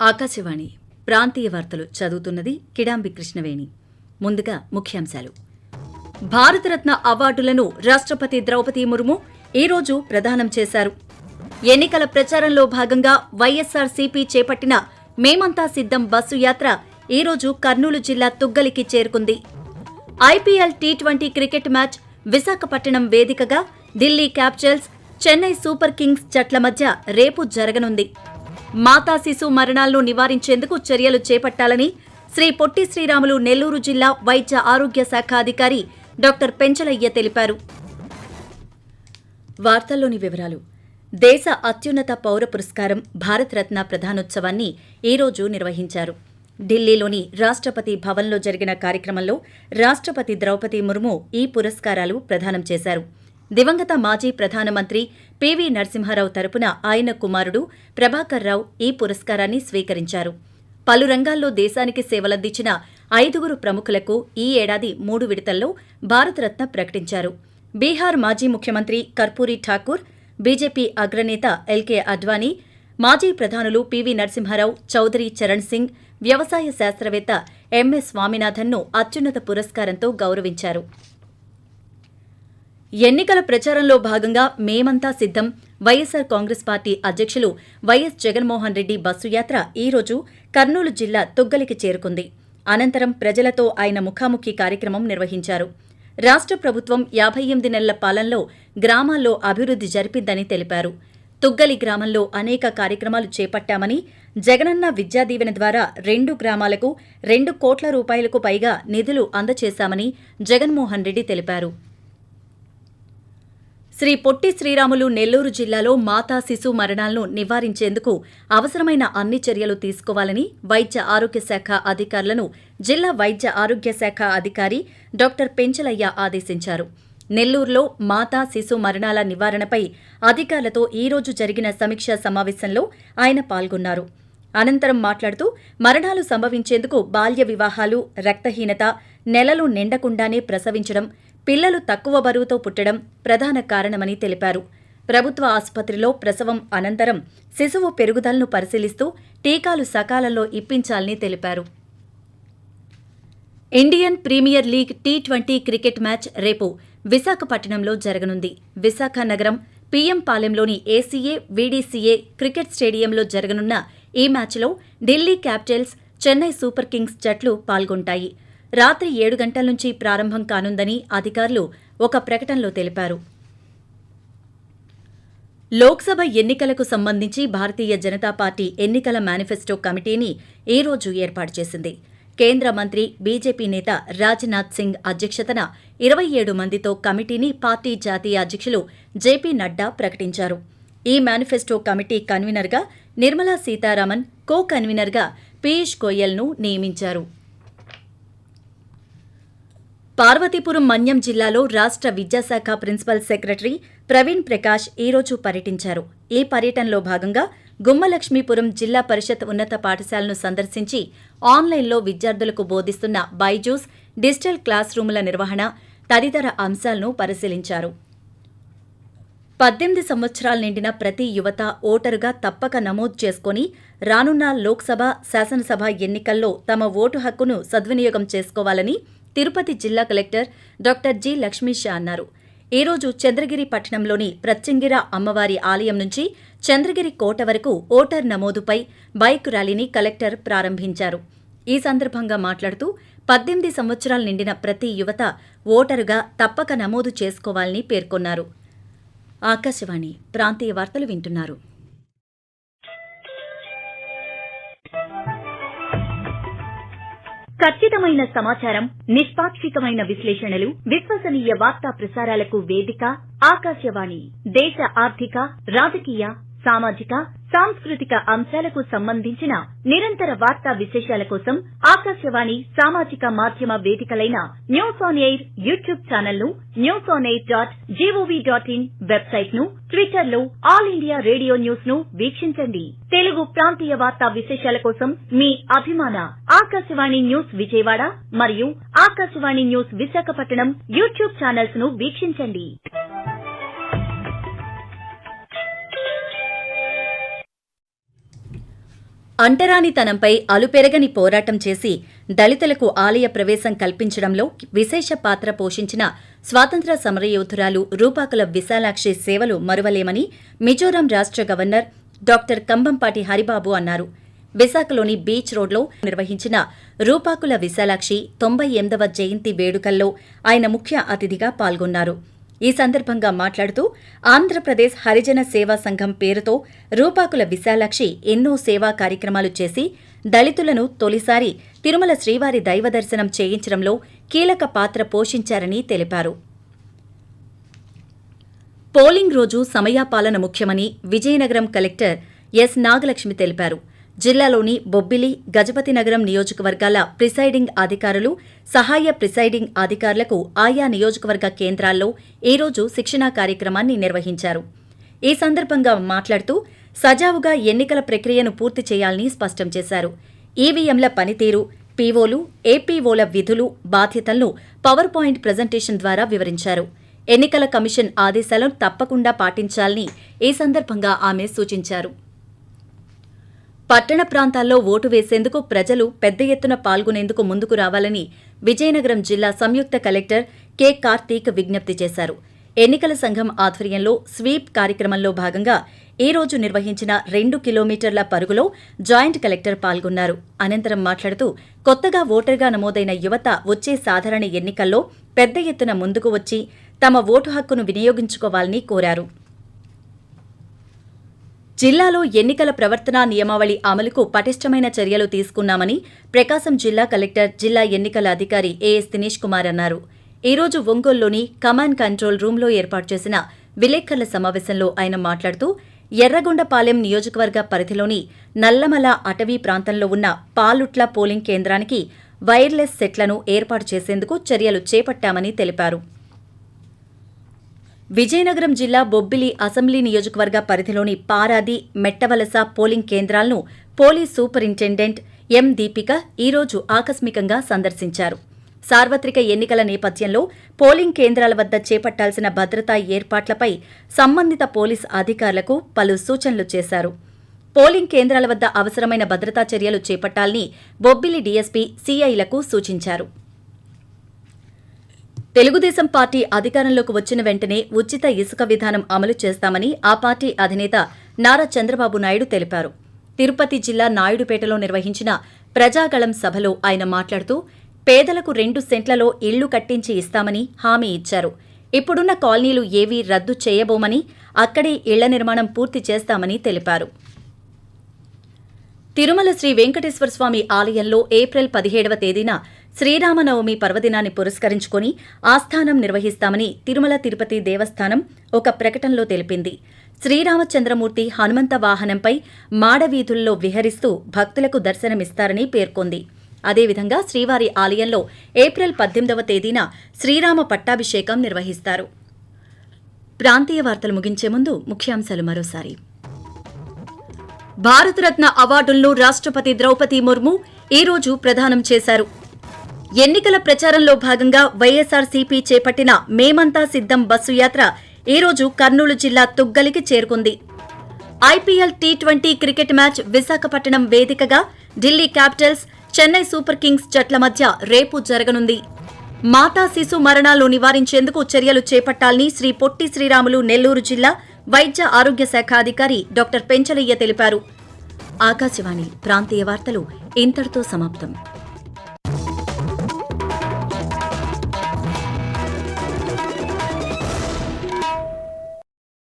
ఆకాశవాణి ప్రాంతీయ వార్తలు చదువుతున్నది కిడాంబి కృష్ణవేణి. ముందుగా ముఖ్యాంశాలు. భారతరత్న అవార్డులను రాష్ట్రపతి ద్రౌపది ముర్ము ఈరోజు ప్రదానం చేశారు. ఎన్నికల ప్రచారంలో భాగంగా వైఎస్సార్సీపీ చేపట్టిన మేమంతా సిద్దం బస్సు యాత్ర ఈరోజు కర్నూలు జిల్లా తుగ్గలికి చేరుకుంది. ఐపీఎల్ టీ20 క్రికెట్ మ్యాచ్ విశాఖపట్నం వేదికగా Delhi Capitals, Chennai Super Kings జట్ల మధ్య రేపు జరగనుంది. మాతా శిశు మరణాలను నివారించేందుకు చర్యలు చేపట్టాలని శ్రీ పొట్టి శ్రీరాములు నెల్లూరు జిల్లా వైద్య ఆరోగ్య శాఖ అధికారి డాక్టర్ పెంచలయ్య తెలిపారు. వార్తల్లోని వివరాలు. దేశ అత్యున్నత పౌర పురస్కారం భారతరత్న ప్రధానోత్సవాన్ని ఈరోజు నిర్వహించారు. ఢిల్లీలోని రాష్ట్రపతి భవన్లో జరిగిన కార్యక్రమంలో రాష్ట్రపతి ద్రౌపది ముర్ము ఈ పురస్కారాలు ప్రదానం చేశారు. దివంగత మాజీ ప్రధానమంత్రి పివి నరసింహారావు తరపున ఆయన కుమారుడు ప్రభాకర్ రావు ఈ పురస్కారాన్ని స్వీకరించారు. పలు రంగాల్లో దేశానికి సేవలందించిన 5 ప్రముఖులకు ఈ ఏడాది 3 విడతల్లో భారతరత్న ప్రకటించారు. బీహార్ మాజీ ముఖ్యమంత్రి కర్పూరి ఠాకూర్, బీజేపీ అగ్రనేత ఎల్కే అడ్వాణీ, మాజీ ప్రధానులు పివి నరసింహారావు, చౌదరి చరణ్ సింగ్, వ్యవసాయ శాస్త్రవేత్త ఎంఎస్ స్వామినాథన్ను అత్యున్నత పురస్కారంతో గౌరవించారు. ఎన్నికల ప్రచారంలో భాగంగా మేమంతా సిద్దం వైఎస్సార్ కాంగ్రెస్ పార్టీ అధ్యక్షులు వైఎస్ జగన్మోహన్ రెడ్డి బస్సు యాత్ర ఈరోజు కర్నూలు జిల్లా తుగ్గలికి చేరుకుంది. అనంతరం ప్రజలతో ఆయన ముఖాముఖి కార్యక్రమం నిర్వహించారు. రాష్ట్ర ప్రభుత్వం 58 నెలల పాలనలో గ్రామాల్లో అభివృద్ధి జరిపిందని తెలిపారు. తుగ్గలి గ్రామంలో అనేక కార్యక్రమాలు చేపట్టామని, జగనన్న విద్యా దీవెన ద్వారా 2 గ్రామాలకు 2 కోట్ల రూపాయలకు పైగా నిధులు అందజేశామని జగన్మోహన్ రెడ్డి తెలిపారు. శ్రీ పొట్టి శ్రీరాములు నెల్లూరు జిల్లాలో మాతా శిశు మరణాలను నివారించేందుకు అవసరమైన అన్ని చర్యలు తీసుకోవాలని వైద్య ఆరోగ్య శాఖ అధికారులను జిల్లా వైద్య ఆరోగ్య శాఖ అధికారి డాక్టర్ పెంచలయ్య ఆదేశించారు. నెల్లూరులో మాతా శిశు మరణాల నివారణపై అధికారులతో ఈరోజు జరిగిన సమీక్షా సమావేశంలో ఆయన పాల్గొన్నారు. అనంతరం మాట్లాడుతూ మరణాలు సంభవించేందుకు బాల్య వివాహాలు, రక్తహీనత, నెలలు నిండకుండానే ప్రసవించడం, పిల్లలు తక్కువ బరువుతో పుట్టడం ప్రధాన కారణమని తెలిపారు. ప్రభుత్వ ఆసుపత్రిలో ప్రసవం అనంతరం శిశువు పెరుగుదలను పరిశీలిస్తూ టీకాలు సకాలంలో ఇప్పించాలని తెలిపారు. ఇండియన్ ప్రీమియర్ లీగ్ టీ20 క్రికెట్ మ్యాచ్ రేపు విశాఖపట్నంలో జరగనుంది. విశాఖ నగరం పీఎం పాలెంలోని ఏసీఏ వీడీసీఏ క్రికెట్ స్టేడియంలో జరగనున్న ఈ మ్యాచ్లో Delhi Capitals, Chennai Super Kings జట్లు పాల్గొంటాయి. రాత్రి 7 గంటల నుంచి ప్రారంభం కానుందని అధికారులు ఒక ప్రకటనలో తెలిపారు. లోక్సభ ఎన్నికలకు సంబంధించి భారతీయ జనతా పార్టీ ఎన్నికల మేనిఫెస్టో కమిటీని ఈరోజు ఏర్పాటు చేసింది. కేంద్ర మంత్రి, బీజేపీ నేత రాజ్నాథ్ సింగ్ అధ్యక్షతన 27 మందితో కమిటీని పార్టీ జాతీయ అధ్యక్షులు జేపీ నడ్డా ప్రకటించారు. ఈ మేనిఫెస్టో కమిటీ కన్వీనర్గా నిర్మలా సీతారామన్, కో కన్వీనర్గా పీయూష్ గోయల్ను నియమించారు. పార్వతీపురం మన్యం జిల్లాలో రాష్ట్ర విద్యాశాఖ ప్రిన్సిపల్ సెక్రటరీ ప్రవీణ్ ప్రకాష్ ఈరోజు పర్యటించారు. ఈ పర్యటనలో భాగంగా గుమ్మలక్ష్మీపురం జిల్లా పరిషత్ ఉన్నత పాఠశాలను సందర్శించి ఆన్లైన్లో విద్యార్థులకు బోధిస్తున్న బైజూస్, డిజిటల్ క్లాస్ రూముల నిర్వహణ తదితర అంశాలను పరిశీలించారు. 18 సంవత్సరాలు నిండిన ప్రతి యువత ఓటరుగా తప్పక నమోదు చేసుకుని రానున్న లోక్సభ, శాసనసభ ఎన్నికల్లో తమ ఓటు హక్కును సద్వినియోగం చేసుకోవాలని తిరుపతి జిల్లా కలెక్టర్ డాక్టర్ జి లక్ష్మీషా అన్నారు. ఈరోజు చంద్రగిరి పట్టణంలోని ప్రత్యంగిర అమ్మవారి ఆలయం నుంచి చంద్రగిరి కోట వరకు ఓటర్ నమోదుపై బైక్ ర్యాలీని కలెక్టర్ ప్రారంభించారు. ఈ సందర్భంగా మాట్లాడుతూ 18 సంవత్సరాలు నిండిన ప్రతి యువత ఓటరుగా తప్పక నమోదు చేసుకోవాలని పేర్కొన్నారు. ఆకాశవాణి ప్రాంతీయ వార్తలు వింటున్నారు. ఖచ్చితమైన సమాచారం, నిష్పాక్షికమైన విశ్లేషణలు, విశ్వసనీయ వార్తా ప్రసారాలకు వేదిక ఆకాశవాణి. దేశ ఆర్థిక, రాజకీయ, సామాజిక, సాంస్కృతిక అంశాలకు సంబంధించిన నిరంతర వార్తా విశేషాల కోసం ఆకాశవాణి సామాజిక మాధ్యమ వేదికలైన News On Air YouTube channel ను, newsonair.gov.in వెబ్సైట్ ను, ట్విట్టర్ లో ఆల్ ఇండియా రేడియో న్యూస్ ను వీక్షించండి. తెలుగు ప్రాంతీయ వార్తా విశేషాల కోసం మీ అభిమాన ఆకాశవాణి న్యూస్ విజయవాడ మరియు Akashvani news Visakhapatnam YouTube channels ను వీక్షించండి. అంటరానితనంపై అలుపెరగని పోరాటం చేసి దళితులకు ఆలయ ప్రవేశం కల్పించడంలో విశేష పాత్ర పోషించిన స్వాతంత్ర్య సమరయోధురాలు రూపాకుల విశాలాక్షి సేవలు మరువలేమని మిజోరాం రాష్ట్ర గవర్నర్ డాక్టర్ కంభంపాటి హరిబాబు అన్నారు. విశాఖలోని బీచ్ రోడ్లో నిర్వహించిన రూపాకుల విశాలాక్షి 98వ జయంతి వేడుకల్లో ఆయన ముఖ్య అతిథిగా పాల్గొన్నారు. ఈ సందర్భంగా మాట్లాడుతూ ఆంధ్రప్రదేశ్ హరిజన సేవా సంఘం పేరుతో రూపాకుల విశాలాక్షి ఎన్నో సేవా కార్యక్రమాలు చేసి దళితులను తొలిసారి తిరుమల శ్రీవారి దైవదర్శనం చేయించడంలో కీలక పాత్ర పోషించారని తెలిపారు. పోలింగ్ రోజు సమయపాలన ముఖ్యమని విజయనగరం కలెక్టర్ ఎస్ నాగలక్ష్మి తెలిపారు. జిల్లాలోని బొబ్బిలి, గజపతినగరం నియోజకవర్గాల ప్రిసైడింగ్ అధికారులు, సహాయ ప్రిసైడింగ్ అధికారులకు ఆయా నియోజకవర్గ కేంద్రాల్లో ఈరోజు శిక్షణా కార్యక్రమాన్ని నిర్వహించారు. ఈ సందర్భంగా మాట్లాడుతూ సజావుగా ఎన్నికల ప్రక్రియను పూర్తి చేయాలని స్పష్టం చేశారు. ఈవీఎంల పనితీరు, పీఓలు, ఏపీఓల విధులు, బాధ్యతలను పవర్ పాయింట్ ప్రజెంటేషన్ ద్వారా వివరించారు. ఎన్నికల కమిషన్ ఆదేశాలను తప్పకుండా పాటించాలని ఈ సందర్భంగా ఆమె సూచించారు. పట్టణ ప్రాంతాల్లో ఓటు వేసేందుకు ప్రజలు పెద్ద ఎత్తున పాల్గొనేందుకు ముందుకు రావాలని విజయనగరం జిల్లా సంయుక్త కలెక్టర్ కె కార్తీక్ విజ్ఞప్తి చేశారు. ఎన్నికల సంఘం ఆధ్వర్యంలో స్వీప్ కార్యక్రమంలో భాగంగా ఈ రోజు నిర్వహించిన 2 కిలోమీటర్ల పరుగులో జాయింట్ కలెక్టర్ పాల్గొన్నారు. అనంతరం మాట్లాడుతూ కొత్తగా ఓటర్గా నమోదైన యువత వచ్చే సాధారణ ఎన్నికల్లో పెద్ద ఎత్తున ముందుకు వచ్చి తమ ఓటు హక్కును వినియోగించుకోవాలని కోరారు. జిల్లాలో ఎన్నికల ప్రవర్తనా నియమావళి అమలుకు పటిష్టమైన చర్యలు తీసుకున్నామని ప్రకాశం జిల్లా కలెక్టర్, జిల్లా ఎన్నికల అధికారి ఏఎస్ దినేష్ కుమార్ అన్నారు. ఈ రోజు ఒంగోలులోని కమాండ్ కంట్రోల్ రూంలో ఏర్పాటు చేసిన విలేకరుల సమావేశంలో ఆయన మాట్లాడుతూ ఎర్రగొండపాలెం నియోజకవర్గ పరిధిలోని నల్లమల అటవీ ప్రాంతంలో ఉన్న పాలుట్ల పోలింగ్ కేంద్రానికి వైర్లెస్ సెట్లను ఏర్పాటు చేసేందుకు చర్యలు చేపట్టామని తెలిపారు. విజయనగరం జిల్లా బొబ్బిలి అసెంబ్లీ నియోజకవర్గ పరిధిలోని పారాది, మెట్టవలస పోలింగ్ కేంద్రాలను పోలీస్ సూపరింటెండెంట్ ఎం దీపిక ఈరోజు ఆకస్మికంగా సందర్శించారు. సార్వత్రిక ఎన్నికల నేపథ్యంలో పోలింగ్ కేంద్రాల వద్ద చేపట్టాల్సిన భద్రతా ఏర్పాట్లపై సంబంధిత పోలీస్ అధికారులకు పలు సూచనలు చేశారు. పోలింగ్ కేంద్రాల వద్ద అవసరమైన భద్రతా చర్యలు చేపట్టాలని బొబ్బిలి డీఎస్పీ సీఐలకు సూచించారు. తెలుగుదేశం పార్టీ అధికారంలోకి వచ్చిన వెంటనే ఉచిత ఇసుక విధానం అమలు చేస్తామని ఆ పార్టీ అధినేత నారా చంద్రబాబు నాయుడు తెలిపారు. తిరుపతి జిల్లా నాయుడుపేటలో నిర్వహించిన ప్రజాగళం సభలో ఆయన మాట్లాడుతూ పేదలకు 2 సెంట్లలో ఇళ్లు కట్టించి ఇస్తామని హామీ ఇచ్చారు. ఇప్పుడున్న కాలనీలు ఏవీ రద్దు చేయబోమని, అక్కడే ఇళ్ల నిర్మాణం పూర్తి చేస్తామని తెలిపారు. తిరుమల శ్రీ వెంకటేశ్వర స్వామి ఆలయంలో ఏప్రిల్ 17వ తేదీన శ్రీరామనవమి పర్వదినాన్ని పురస్కరించుకుని ఆస్థానం నిర్వహిస్తామని తిరుమల తిరుపతి దేవస్థానం ఒక ప్రకటనలో తెలిపింది. శ్రీరామచంద్రమూర్తి హనుమంత వాహనంపై మాడవీధుల్లో విహరిస్తూ భక్తులకు దర్శనమిస్తారని పేర్కొంది. అదేవిధంగా శ్రీవారి ఆలయంలో ఏప్రిల్ 18వ తేదీన శ్రీరామ పట్టాభిషేకం నిర్వహిస్తారు. ప్రాంతీయ వార్తలు ముగించే ముందు ముఖ్యాంశాలు మరోసారి. భారతరత్న అవార్డులను రాష్ట్రపతి ద్రౌపది ముర్ము ఈరోజు ప్రదానం చేశారు. ఎన్నికల ప్రచారంలో భాగంగా వైఎస్సార్సీపీ చేపట్టిన మేమంతా సిద్ధం బస్సు యాత్ర ఈరోజు కర్నూలు జిల్లా తుగ్గలికి చేరుకుంది. ఐపీఎల్ టీ20 క్రికెట్ మ్యాచ్ విశాఖపట్నం వేదికగా Delhi Capitals, Chennai Super Kings జట్ల మధ్య రేపు జరగనుంది. మాతా శిశు మరణాలు నివారించేందుకు చర్యలు చేపట్టాలని శ్రీ పొట్టి శ్రీరాములు నెల్లూరు జిల్లా వైద్య ఆరోగ్య శాఖ అధికారి డాక్టర్ పెంచలయ్య తెలిపారు. ఆకాశవాణి ప్రాంతీయ వార్తలు ఇంతటితో సమాప్తం.